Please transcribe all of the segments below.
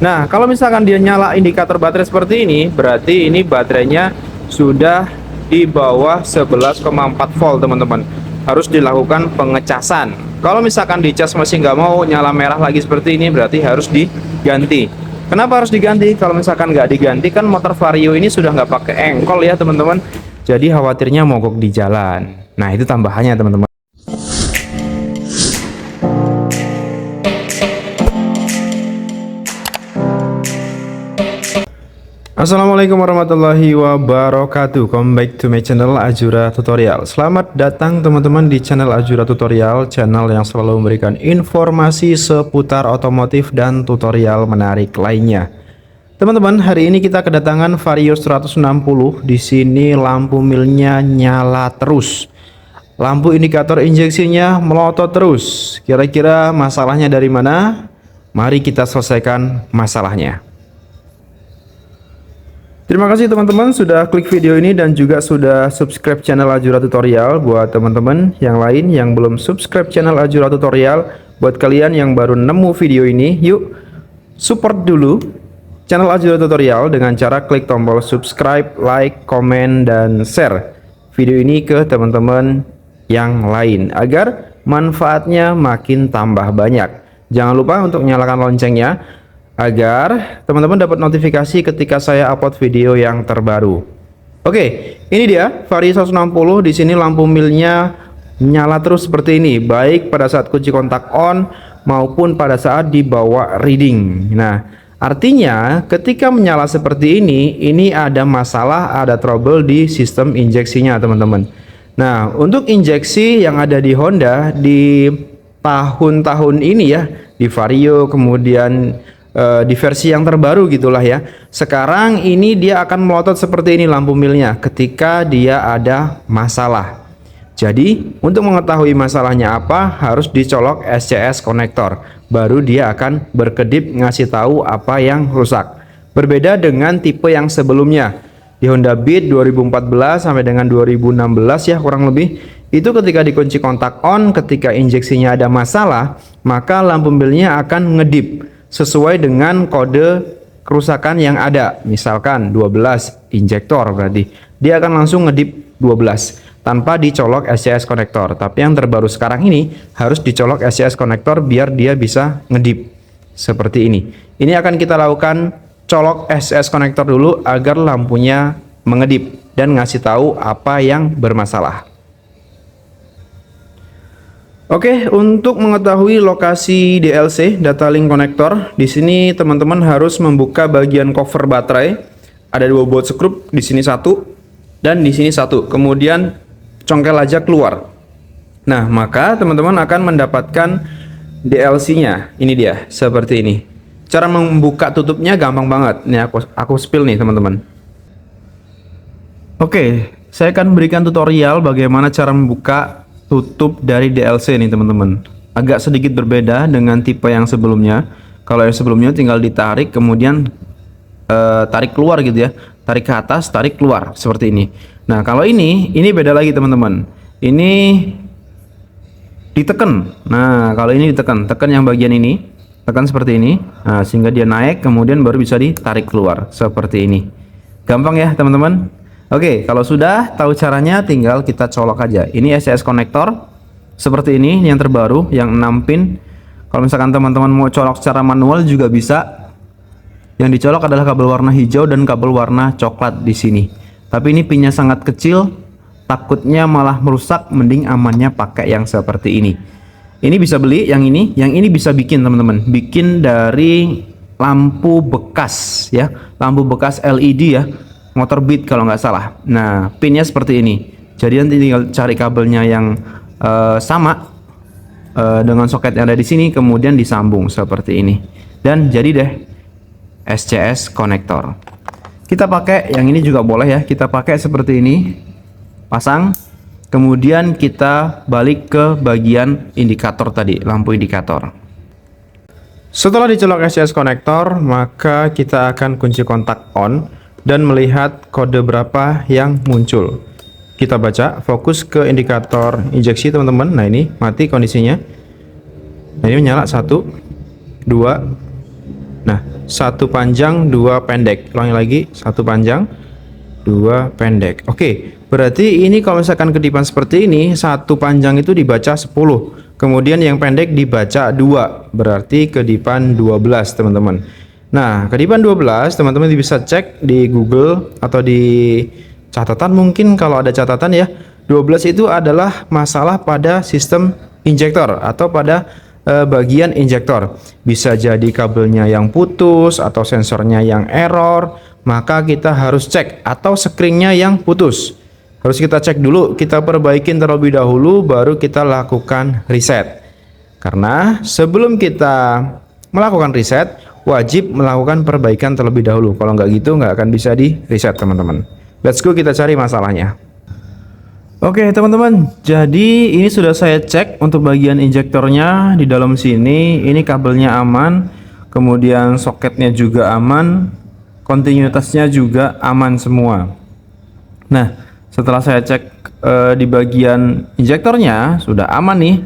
Nah, kalau misalkan dia nyala indikator baterai seperti ini, berarti ini baterainya sudah di bawah 11,4 volt teman-teman. Harus dilakukan pengecasan. Kalau misalkan dicas masih nggak mau nyala merah lagi seperti ini, berarti harus diganti. Kenapa harus diganti? Kalau misalkan nggak diganti, kan motor Vario ini sudah nggak pakai engkol ya teman-teman. Jadi khawatirnya mogok di jalan. Nah, itu tambahannya teman-teman. Assalamualaikum warahmatullahi wabarakatuh. Come back to my channel Azura Tutorial. Selamat datang teman-teman di channel Azura Tutorial, channel yang selalu memberikan informasi seputar otomotif dan tutorial menarik lainnya. Teman-teman, hari ini kita kedatangan Vario 160. Di sini lampu milnya nyala terus. Lampu indikator injeksinya melotot terus. Kira-kira masalahnya dari mana? Mari kita selesaikan masalahnya. Terima kasih teman-teman sudah klik video ini dan juga sudah subscribe channel Azura Tutorial. Buat teman-teman yang lain yang belum subscribe channel Azura Tutorial, buat kalian yang baru nemu video ini, yuk support dulu channel Azura Tutorial dengan cara klik tombol subscribe, like, komen, dan share video ini ke teman-teman yang lain agar manfaatnya makin tambah banyak. Jangan lupa untuk nyalakan loncengnya agar teman-teman dapat notifikasi ketika saya upload video yang terbaru. Oke, ini dia Vario 160. Di sini lampu milnya nyala terus seperti ini, baik pada saat kunci kontak on maupun pada saat dibawa reading. Nah, artinya ketika menyala seperti ini ada masalah, ada trouble di sistem injeksinya, teman-teman. Nah, untuk injeksi yang ada di Honda di tahun-tahun ini ya, di Vario, kemudian di versi yang terbaru gitulah ya. Sekarang ini dia akan melotot seperti ini lampu milnya ketika dia ada masalah. Jadi untuk mengetahui masalahnya apa, harus dicolok SCS konektor, baru dia akan berkedip ngasih tahu apa yang rusak. Berbeda dengan tipe yang sebelumnya di Honda Beat 2014 sampai dengan 2016 ya kurang lebih. Itu ketika dikunci kontak on, ketika injeksinya ada masalah, maka lampu milnya akan ngedip sesuai dengan kode kerusakan yang ada. Misalkan 12 injektor, berarti dia akan langsung ngedip 12 tanpa dicolok SCS konektor. Tapi yang terbaru sekarang ini harus dicolok SCS konektor biar dia bisa ngedip seperti ini. Ini akan kita lakukan colok SCS konektor dulu agar lampunya mengedip dan ngasih tahu apa yang bermasalah. Oke, untuk mengetahui lokasi DLC data link konektor, di sini teman-teman harus membuka bagian cover baterai. Ada dua baut skrup, di sini satu dan di sini satu. Kemudian congkel aja keluar. Nah, maka teman-teman akan mendapatkan DLC-nya. Ini dia, seperti ini. Cara membuka tutupnya gampang banget. Nih aku spill nih, teman-teman. Oke, saya akan berikan tutorial bagaimana cara membuka tutup dari DLC nih teman-teman. Agak sedikit berbeda dengan tipe yang sebelumnya. Kalau yang sebelumnya tinggal ditarik kemudian tarik keluar gitu ya, tarik ke atas, tarik keluar seperti ini. Nah, kalau ini beda lagi teman-teman. Ini ditekan. Nah, kalau ini ditekan, tekan yang bagian ini, tekan seperti ini. Nah, sehingga dia naik kemudian baru bisa ditarik keluar seperti ini. Gampang ya teman-teman. Oke, kalau sudah tahu caranya tinggal kita colok aja. Ini SCS konektor seperti ini yang terbaru yang 6 pin. Kalau misalkan teman-teman mau colok secara manual juga bisa. Yang dicolok adalah kabel warna hijau dan kabel warna coklat di sini. Tapi ini pinnya sangat kecil, takutnya malah merusak, mending amannya pakai yang seperti ini. Ini bisa beli yang ini bisa bikin teman-teman. Bikin dari lampu bekas ya, lampu bekas LED ya. Motor Beat kalau nggak salah. Nah, pinnya seperti ini. Jadi nanti tinggal cari kabelnya yang sama dengan soket yang ada di sini, kemudian disambung seperti ini. Dan jadi deh SCS konektor. Kita pakai yang ini juga boleh ya. Kita pakai seperti ini. Pasang. Kemudian kita balik ke bagian indikator tadi, lampu indikator. Setelah dicolok SCS konektor, maka kita akan kunci kontak on dan melihat kode berapa yang muncul. Kita baca, fokus ke indikator injeksi teman-teman. Nah, ini mati kondisinya. Nah, ini menyala 1 2. Nah, satu panjang, dua pendek. Ulangi lagi, satu panjang, dua pendek. Oke, berarti ini kalau misalkan kedipan seperti ini, satu panjang itu dibaca 10, kemudian yang pendek dibaca 2, berarti kedipan 12 teman-teman. Nah, kedipan 12 teman-teman bisa cek di Google atau di catatan, mungkin kalau ada catatan ya. 12 itu adalah masalah pada sistem injektor atau pada bagian injektor. Bisa jadi kabelnya yang putus atau sensornya yang error, maka kita harus cek, atau screennya yang putus. Harus kita cek dulu, kita perbaikin terlebih dahulu, baru kita lakukan reset. Karena sebelum kita melakukan reset, wajib melakukan perbaikan terlebih dahulu. Kalau nggak gitu, nggak akan bisa di reset teman-teman. Let's go, kita cari masalahnya. Oke teman-teman, jadi ini sudah saya cek untuk bagian injektornya di dalam sini. Ini kabelnya aman, kemudian soketnya juga aman, kontinuitasnya juga aman semua. Nah, setelah saya cek di bagian injektornya sudah aman nih,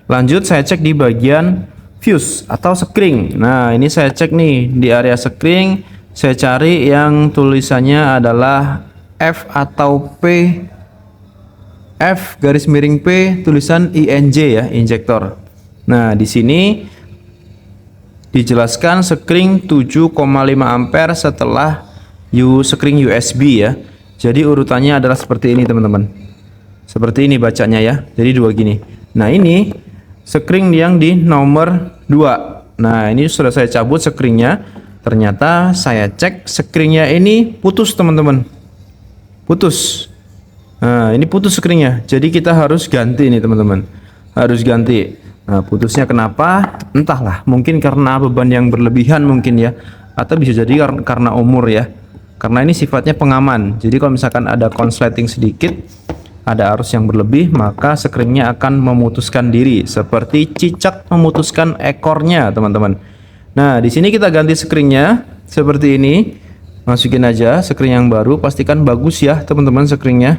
lanjut saya cek di bagian fuse atau sekring. Nah, ini saya cek nih di area sekring, saya cari yang tulisannya adalah F atau P, F garis miring P tulisan INJ ya, injektor. Nah, di sini dijelaskan sekring 7,5 ampere setelah sekring USB ya. Jadi urutannya adalah seperti ini teman-teman. Seperti ini bacanya ya. Jadi dua gini. Nah, ini sekring yang di nomor 2. Nah, ini sudah saya cabut sekringnya. Ternyata saya cek sekringnya ini putus teman-teman. Putus. Nah, ini putus sekringnya. Jadi kita harus ganti nih teman-teman. Harus ganti. Nah, putusnya kenapa? Entahlah. Mungkin karena beban yang berlebihan mungkin ya. Atau bisa jadi karena umur ya. Karena ini sifatnya pengaman. Jadi kalau misalkan ada konsleting sedikit, ada arus yang berlebih, maka sekringnya akan memutuskan diri. Seperti cicak memutuskan ekornya teman-teman. Nah, di sini kita ganti sekringnya seperti ini. Masukin aja sekring yang baru. Pastikan bagus ya teman-teman sekringnya.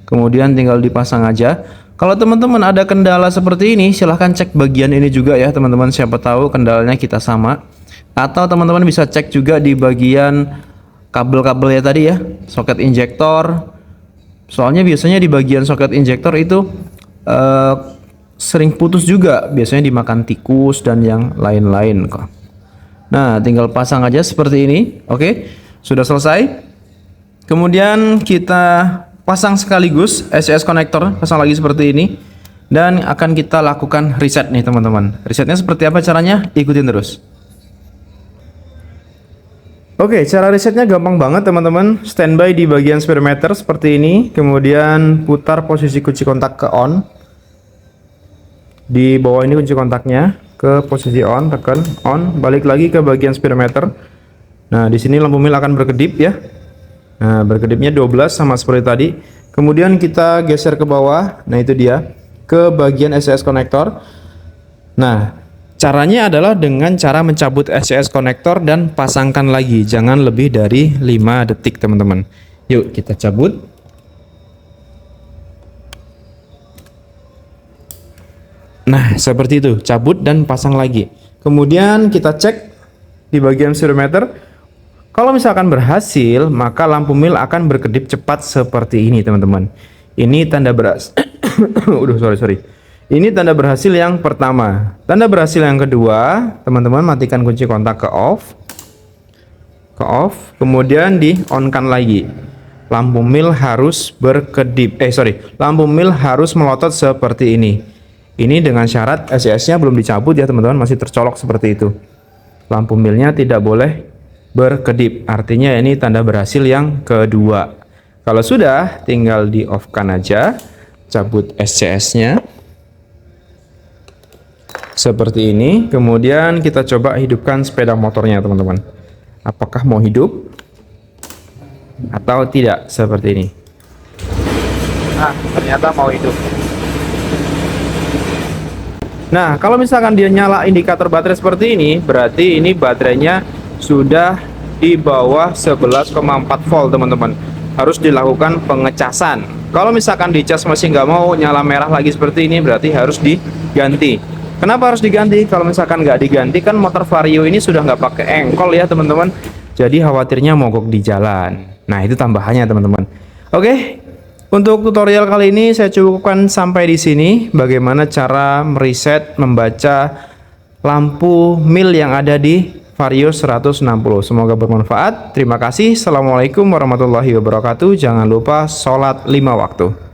Kemudian tinggal dipasang aja. Kalau teman-teman ada kendala seperti ini, silahkan cek bagian ini juga ya teman-teman. Siapa tahu kendalanya kita sama. Atau teman-teman bisa cek juga di bagian kabel-kabelnya tadi ya, soket injektor. Soalnya biasanya di bagian soket injektor itu sering putus juga. Biasanya dimakan tikus dan yang lain-lain kok. Nah, tinggal pasang aja seperti ini. Oke, sudah selesai. Kemudian kita pasang sekaligus SCS konektor, pasang lagi seperti ini, dan akan kita lakukan reset nih teman-teman. Resetnya seperti apa caranya? Ikutin terus. Oke, cara resetnya gampang banget teman-teman. Standby di bagian speedometer seperti ini, kemudian putar posisi kunci kontak ke on. Di bawah ini kunci kontaknya ke posisi on, tekan on, balik lagi ke bagian speedometer. Nah, di sini lampu mil akan berkedip ya. Nah, berkedipnya 12 sama seperti tadi. Kemudian kita geser ke bawah. Nah, itu dia, ke bagian SCS konektor. Nah, caranya adalah dengan cara mencabut SCS konektor dan pasangkan lagi. Jangan lebih dari 5 detik teman-teman. Yuk kita cabut. Nah, seperti itu, cabut dan pasang lagi. Kemudian kita cek di bagian speedometer. Kalau misalkan berhasil, maka lampu mil akan berkedip cepat seperti ini teman-teman. Ini tanda berhasil. sorry. Ini tanda berhasil yang pertama. Tanda berhasil yang kedua, teman-teman matikan kunci kontak ke off. Kemudian di on-kan lagi. Lampu mil harus berkedip. Lampu mil harus melotot seperti ini. Ini dengan syarat SCS-nya belum dicabut ya teman-teman, masih tercolok seperti itu. Lampu milnya tidak boleh berkedip, artinya ini tanda berhasil yang kedua. Kalau sudah, tinggal di off-kan aja, cabut SCS-nya seperti ini. Kemudian kita coba hidupkan sepeda motornya teman-teman. Apakah mau hidup atau tidak, seperti ini. Nah, ternyata mau hidup. Nah, kalau misalkan dia nyala indikator baterai seperti ini, berarti ini baterainya sudah di bawah 11,4 volt teman-teman. Harus dilakukan pengecasan. Kalau misalkan dicas masih nggak mau nyala merah lagi seperti ini, berarti harus diganti. Kenapa harus diganti? Kalau misalkan nggak diganti kan motor Vario ini sudah nggak pakai engkol ya teman-teman. Jadi khawatirnya mogok di jalan. Nah itu tambahannya teman-teman. Oke, untuk tutorial kali ini saya cukupkan sampai di sini. Bagaimana cara mereset, membaca lampu mil yang ada di Vario 160. Semoga bermanfaat. Terima kasih. Assalamualaikum warahmatullahi wabarakatuh. Jangan lupa sholat 5 waktu.